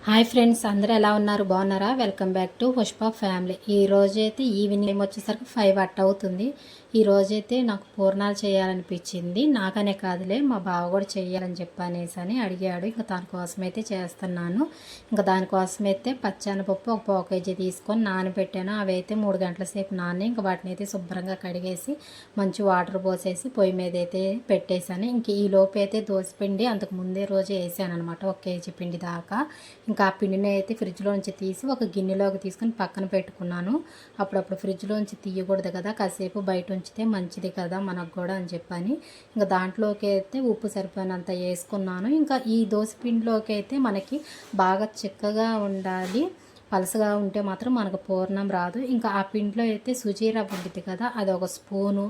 Hi friends, అందరూ ఎలా ఉన్నారు? బాగున్నారా? Welcome back to Pushpa family. ఈ రోజైతే ఈవినింగ్ టైం వచ్చేసరికి 5 అట్ట అవుతుంది. ఈ రోజైతే నాకు పూర్ణాలు చేయాలనిపించింది. నాకనే కాదులే, మా బావ కూడా చేయాలని చెప్పనేసి అని అడిగాడు. ఇంకా దానికోసం అయితే చేస్తున్నాను. ఇంకా దానికోసం అయితే పచ్చెనపప్పు ఒక పావు కేజీ తీసుకొని నానబెట్టాను. అవి అయితే 3 గంటల సేపు నాని ఇంకా వాటిని అయితే శుభ్రంగా కడిగేసి మంచి వాటర్ పోసేసి పొయ్యి మీద అయితే పెట్టేశాను. ఇంక ఈ లోపు అయితే దోసపిండి అంతకు ముందే రోజు వేసాను అనమాట, 1 కేజీ పిండి దాకా. ఇంకా ఆ పిండిని అయితే ఫ్రిడ్జ్లోంచి తీసి ఒక గిన్నెలోకి తీసుకొని పక్కన పెట్టుకున్నాను. అప్పుడప్పుడు ఫ్రిడ్జ్లోంచి తీయకూడదు కదా, కాసేపు బయట ఉంచితే మంచిది కదా మనకు కూడా అని చెప్పని ఇంకా దాంట్లోకి అయితే ఉప్పు సరిపోయినంత వేసుకున్నాను. ఇంకా ఈ దోసపిండిలోకి అయితే మనకి బాగా చిక్కగా ఉండాలి, పలసగా ఉంటే మాత్రం మనకు పూర్ణం రాదు. ఇంకా ఆ పిండిలో అయితే సుజీ రవ్వ ఉంటుంది కదా, అది 1 స్పూను,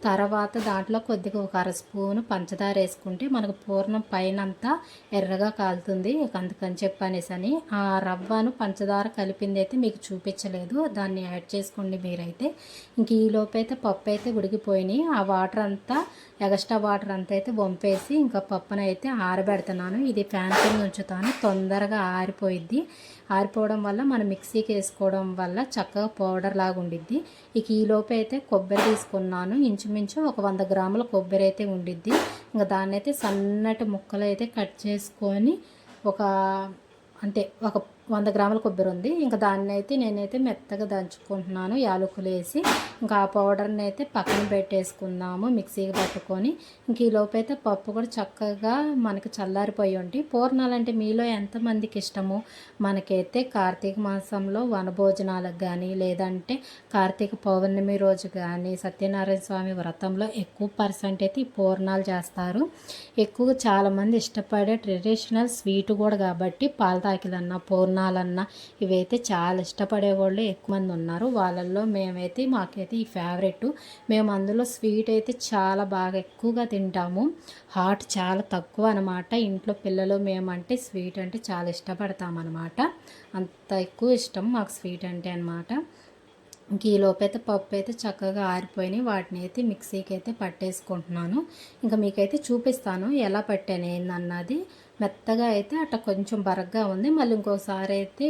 తర్వాత దాంట్లో కొద్దిగా 1 అర స్పూను పంచదార వేసుకుంటే మనకు పూర్ణం పైనంతా ఎర్రగా కాలుతుంది. అందుకని చెప్పనేసి ఆ రవ్వను పంచదార కలిపింది అయితే మీకు చూపించలేదు, దాన్ని యాడ్ చేసుకోండి మీరైతే. ఇంక ఈ లోపైతే పప్పు అయితే ఉడికిపోయినాయి. ఆ వాటర్ అంతా, ఎక్స్ట్రా వాటర్ అంతా అయితే వంపేసి ఇంకా పప్పును అయితే ఆరబెడుతున్నాను. ఇది ఫ్యాన్ కింద ఉంచుతాను, తొందరగా ఆరిపోయిద్ది. ఆరిపోవడం వల్ల మనం మిక్సీకి వేసుకోవడం వల్ల చక్కగా పౌడర్ లాగా ఉండిద్ది. ఇక ఈ లోపు అయితే కొబ్బరి తీసుకున్నాను, ఇంచుమించు ఒక 100 గ్రాముల కొబ్బరి అయితే ఉండిద్ది. ఇంకా దాన్ని అయితే సన్నటి ముక్కలు అయితే కట్ చేసుకొని ఒక ఒక 100 గ్రాముల కొబ్బరి ఉంది. ఇంకా దాన్ని అయితే నేనైతే మెత్తగా దంచుకుంటున్నాను యాలకులు వేసి. ఇంకా ఆ పౌడర్ని అయితే పక్కన పెట్టేసుకుందాము మిక్సీకి పట్టుకొని. ఇంక ఈ లోపైతే పప్పు కూడా చక్కగా మనకి చల్లారిపోయి ఉంటాయి. పూర్ణాలంటే మీలో ఎంతమందికి ఇష్టము? మనకైతే కార్తీక మాసంలో వనభోజనాలకు కానీ, లేదంటే కార్తీక పౌర్ణమి రోజు కానీ, సత్యనారాయణ స్వామి వ్రతంలో ఎక్కువ పర్సెంట్ అయితే ఈ పూర్ణాలు చేస్తారు. ఎక్కువగా చాలామంది ఇష్టపడే ట్రెడిషనల్ స్వీట్ కూడా కాబట్టి పాలతాకిలన్నా పూర్ణాలన్నా ఇవైతే చాలా ఇష్టపడే వాళ్ళు ఎక్కువ మంది ఉన్నారు. వాళ్ళల్లో మాకైతే ఈ ఫేవరెట్. మేము అందులో స్వీట్ అయితే చాలా బాగా ఎక్కువగా తింటాము, హాట్ చాలా తక్కువ అనమాట. ఇంట్లో పిల్లలు మేమంటే స్వీట్ అంటే చాలా ఇష్టపడతామన్నమాట, అంత ఎక్కువ ఇష్టం మాకు స్వీట్ అంటే అనమాట. ఇంక ఈ లోపైతే పప్పు అయితే చక్కగా ఆరిపోయినాయి, వాటిని అయితే మిక్సీకి అయితే పట్టేసుకుంటున్నాను. ఇంకా మీకైతే చూపిస్తాను ఎలా పట్టాను ఏందన్నది. మెత్తగా అయితే అట్లా కొంచెం బరగ్గా ఉంది, మళ్ళీ ఇంకోసారి అయితే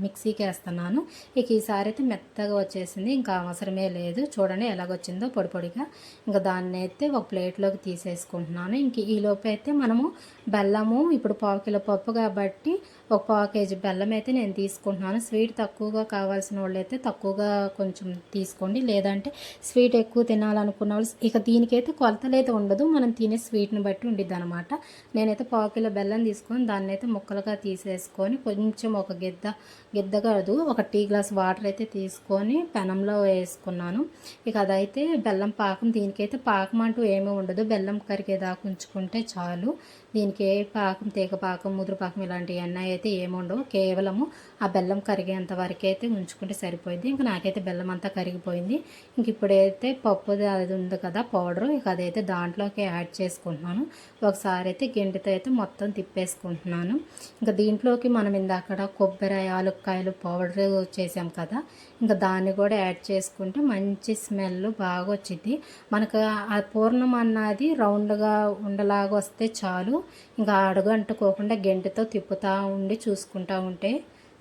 మిక్సీకి వేస్తున్నాను. ఇక ఈసారి అయితే మెత్తగా వచ్చేసింది, ఇంకా అవసరమే లేదు. చూడండి ఎలాగొచ్చిందో పొడి పొడిగా. ఇంకా దాన్ని అయితే ఒక ప్లేట్లోకి తీసేసుకుంటున్నాను. ఇంక ఈ లోపు అయితే మనము బెల్లము, ఇప్పుడు 1/2 కిలో పప్పు కాబట్టి 1 పావు కేజీ బెల్లం అయితే నేను తీసుకుంటున్నాను. స్వీట్ తక్కువగా కావాల్సిన వాళ్ళు అయితే తక్కువగా కొంచెం తీసుకోండి, లేదంటే స్వీట్ ఎక్కువ తినాలనుకున్న వాళ్ళు ఇక దీనికైతే కొలతలైతే ఉండదు, మనం తినే స్వీట్ని బట్టి ఉండిద్ది అనమాట. నేనైతే 1/2 కిలో బెల్లం తీసుకొని దాన్ని అయితే ముక్కలుగా తీసేసుకొని కొంచెం ఒక గిద్ద కాదు, ఒక టీ గ్లాస్ వాటర్ అయితే తీసుకొని పెనంలో వేసుకున్నాను. ఇక అదైతే బెల్లం పాకం. దీనికైతే పాకం అంటూ ఏమీ ఉండదు, బెల్లం కరిగేదాకా ఉంచుకుంటే చాలు. దీనికి ఏ పాకం, తీగ పాకం, ముదురు పాకం ఇలాంటివన్నీ అయితే ఏముండవు. కేవలము ఆ బెల్లం కరిగేంత వరకు అయితే ఉంచుకుంటే సరిపోయింది. ఇంకా నాకైతే బెల్లం అంతా కరిగిపోయింది. ఇంక ఇప్పుడైతే పప్పుది అది ఉంది కదా పౌడరు, ఇక అదైతే దాంట్లోకి యాడ్ చేసుకుంటున్నాను. ఒకసారి అయితే గెంటితో అయితే మొత్తం తిప్పేసుకుంటున్నాను. ఇంకా దీంట్లోకి మనం ఇందాక కొబ్బరి, యాలక్కాయలు పౌడర్ చేసాం కదా, ఇంకా దాన్ని కూడా యాడ్ చేసుకుంటే మంచి స్మెల్ బాగా వచ్చింది. మనకు ఆ పూర్ణం అన్నది రౌండ్గా ఉండలాగా వస్తే చాలు. ఇంకా అడుగు అంటుకోకుండా గెంటితో తిప్పుతూ ఉండి చూసుకుంటూ ఉంటే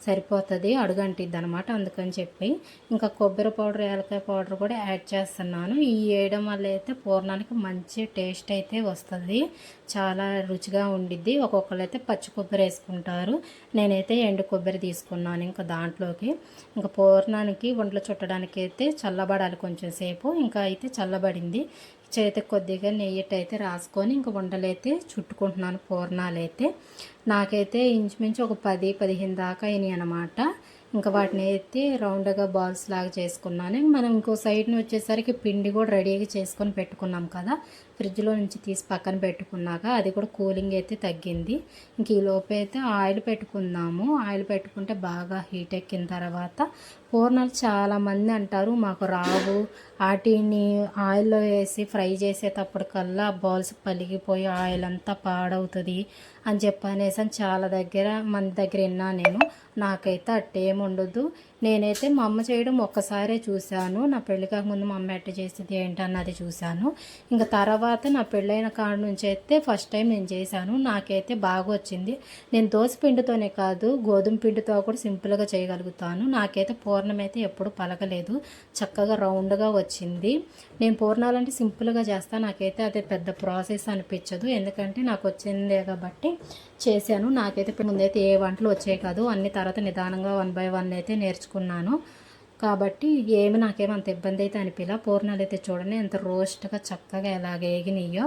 సరిపోతుంది, అడుగంటిద్ది అనమాట. అందుకని చెప్పి ఇంకా కొబ్బరి పౌడర్, యాలక్కాయ పౌడర్ కూడా యాడ్ చేస్తున్నాను. ఈ వేయడం వల్ల అయితే పూర్ణానికి మంచి టేస్ట్ అయితే వస్తుంది, చాలా రుచిగా ఉండిద్ది. ఒక్కొక్కరు అయితే పచ్చి కొబ్బరి వేసుకుంటారు, నేనైతే ఎండు కొబ్బరి తీసుకున్నాను. ఇంకా దాంట్లోకి ఇంకా పూర్ణానికి ఒంట్లో చుట్టడానికి అయితే చల్లబడాలి కొంచెం సేపు. ఇంకా అయితే చల్లబడింది. చేతికి కొద్దిగా నెయ్యిటైతే రాసుకొని ఇంకా ఉండలైతే చుట్టుకుంటున్నాను. పూర్ణాలైతే నాకైతే ఇంచుమించు ఒక 10-15 దాకా అయినాయి అనమాట. ఇంకా వాటిని అయితే రౌండ్గా బాల్స్ లాగా చేసుకున్నాను. మనం ఇంకో సైడ్ని వచ్చేసరికి పిండి కూడా రెడీగా చేసుకొని పెట్టుకున్నాం కదా, ఫ్రిడ్జ్లో నుంచి తీసి పక్కన పెట్టుకున్నాక అది కూడా కూలింగ్ అయితే తగ్గింది. ఇంక ఈ లోపు అయితే ఆయిల్ పెట్టుకుందాము. ఆయిల్ పెట్టుకుంటే బాగా హీట్ ఎక్కిన తర్వాత పూర్ణాలు చాలామంది అంటారు మాకు రావు, వాటిని ఆయిల్లో వేసి ఫ్రై చేసేటప్పటికల్లా బాల్స్ పలిగిపోయి ఆయిల్ అంతా పాడవుతుంది అని చెప్పనేసి చాలా మంది దగ్గర విన్నా నేను. నాకైతే అట్టేం ఉండదు. నేనైతే మా అమ్మ చేయడం ఒక్కసారే చూశాను. నా పెళ్లి కాకముందు మా అమ్మ ఎట్ట చేసేది ఏంటన్నది చూశాను. ఇంకా తర్వాత నా పెళ్ళైన కాడ నుంచి అయితే ఫస్ట్ టైం నేను చేశాను. నాకైతే బాగా వచ్చింది. నేను దోశ పిండితోనే కాదు, గోధుమ పిండితో కూడా సింపుల్గా చేయగలుగుతాను. నాకైతే పూర్ణం అయితే ఎప్పుడు పలకలేదు, చక్కగా రౌండ్గా వచ్చింది. నేను పూర్ణాలంటే సింపుల్గా చేస్తాను. నాకైతే అదే పెద్ద ప్రాసెస్ అనిపించదు, ఎందుకంటే నాకు వచ్చిందే కాబట్టి చేశాను. నాకైతే ముందైతే ఏ వంటలు వచ్చాయి కాదు, అన్ని తర్వాత నిదానంగా 1 బై 1 అయితే నేర్చుకున్నాను. కాబట్టి నాకేమో అంత ఇబ్బంది అయితే అనిపించలే. పూర్ణాలు అయితే చూడండి ఎంత రోస్ట్గా చక్కగా ఎలాగ ఎగినాయో,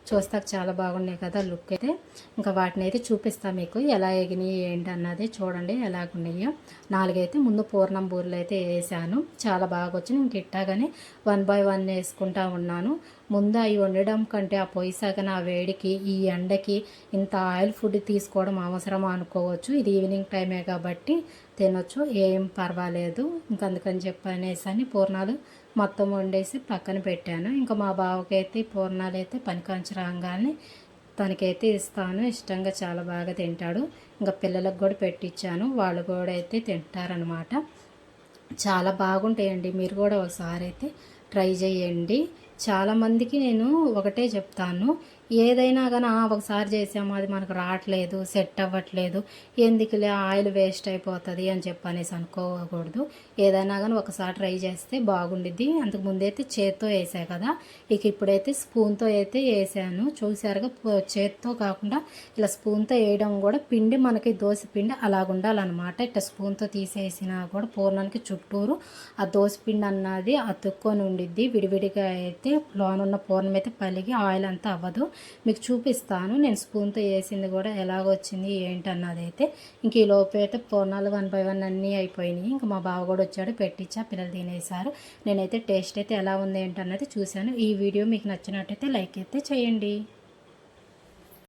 చూస్తాక చాలా బాగున్నాయి కదా లుక్ అయితే. ఇంకా వాటిని అయితే చూపిస్తాను మీకు ఎలా ఎగినాయి ఏంటి అన్నది. చూడండి ఎలాగున్నాయో. 4 అయితే ముందు పూర్ణం బూరెలు అయితే వేసాను, చాలా బాగా వచ్చింది. ఇంక ఇట్టాగానే 1 బై 1 వేసుకుంటా ఉన్నాను. ముందు అవి వండడం కంటే ఆ పొయ్యి సగన ఆ వేడికి ఈ ఎండకి ఇంత ఆయిల్ ఫుడ్ తీసుకోవడం అవసరమా అనుకోవచ్చు. ఇది ఈవినింగ్ టైమే కాబట్టి తినొచ్చు, ఏం పర్వాలేదు. ఇంక అందుకని చెప్పనేసి పూర్ణాలు మొత్తం వండేసి పక్కన పెట్టాను. ఇంకా మా బావకైతే పూర్ణాలు అయితే పనికంచి రాగానే తనకైతే ఇస్తాను. ఇష్టంగా చాలా బాగా తింటాడు. ఇంకా పిల్లలకు కూడా పెట్టించాను, వాళ్ళు కూడా అయితే తింటారనమాట. చాలా బాగుంటాయండి, మీరు కూడా ఒకసారి అయితే ట్రై చేయండి. చాలామందికి నేను ఒకటే చెప్తాను, ఏదైనా కానీ ఒకసారి చేసాము అది మనకు రావట్లేదు, సెట్ అవ్వట్లేదు, ఎందుకులే ఆయిల్ వేస్ట్ అయిపోతుంది అని చెప్పనేసి అనుకోకూడదు. ఏదైనా కానీ ఒకసారి ట్రై చేస్తే బాగుండిద్ది. అంతకు ముందైతే చేత్తో వేసా కదా, ఇక ఇప్పుడైతే స్పూన్తో అయితే వేసాను. చూసారుగా, చేత్తో కాకుండా ఇలా స్పూన్తో వేయడం కూడా పిండి మనకి దోశ పిండి అలాగ ఉండాలన్నమాట. ఇట్లా స్పూన్తో తీసేసినా కూడా పూర్ణానికి చుట్టూరు ఆ దోశ పిండి అన్నది అతుక్కొని ఉండిద్ది. విడివిడిగా అయితే లోనున్న పూర్ణం అయితే పలిగి ఆయిల్ అంతా అవ్వదు. మీకు చూపిస్తాను నేను స్పూన్తో వేసింది కూడా ఎలాగొచ్చింది ఏంటన్నది అయితే. ఇంక ఈ లోపు అయితే పూర్ణాలు 1 బై 1 అన్నీ అయిపోయినాయి. ఇంకా మా బావ కూడా వచ్చాడు, పెట్టించా, పిల్లలు తినేశారు. నేనైతే టేస్ట్ అయితే ఎలా ఉంది ఏంటన్నది చూశాను. ఈ వీడియో మీకు నచ్చినట్టయితే లైక్ అయితే చేయండి.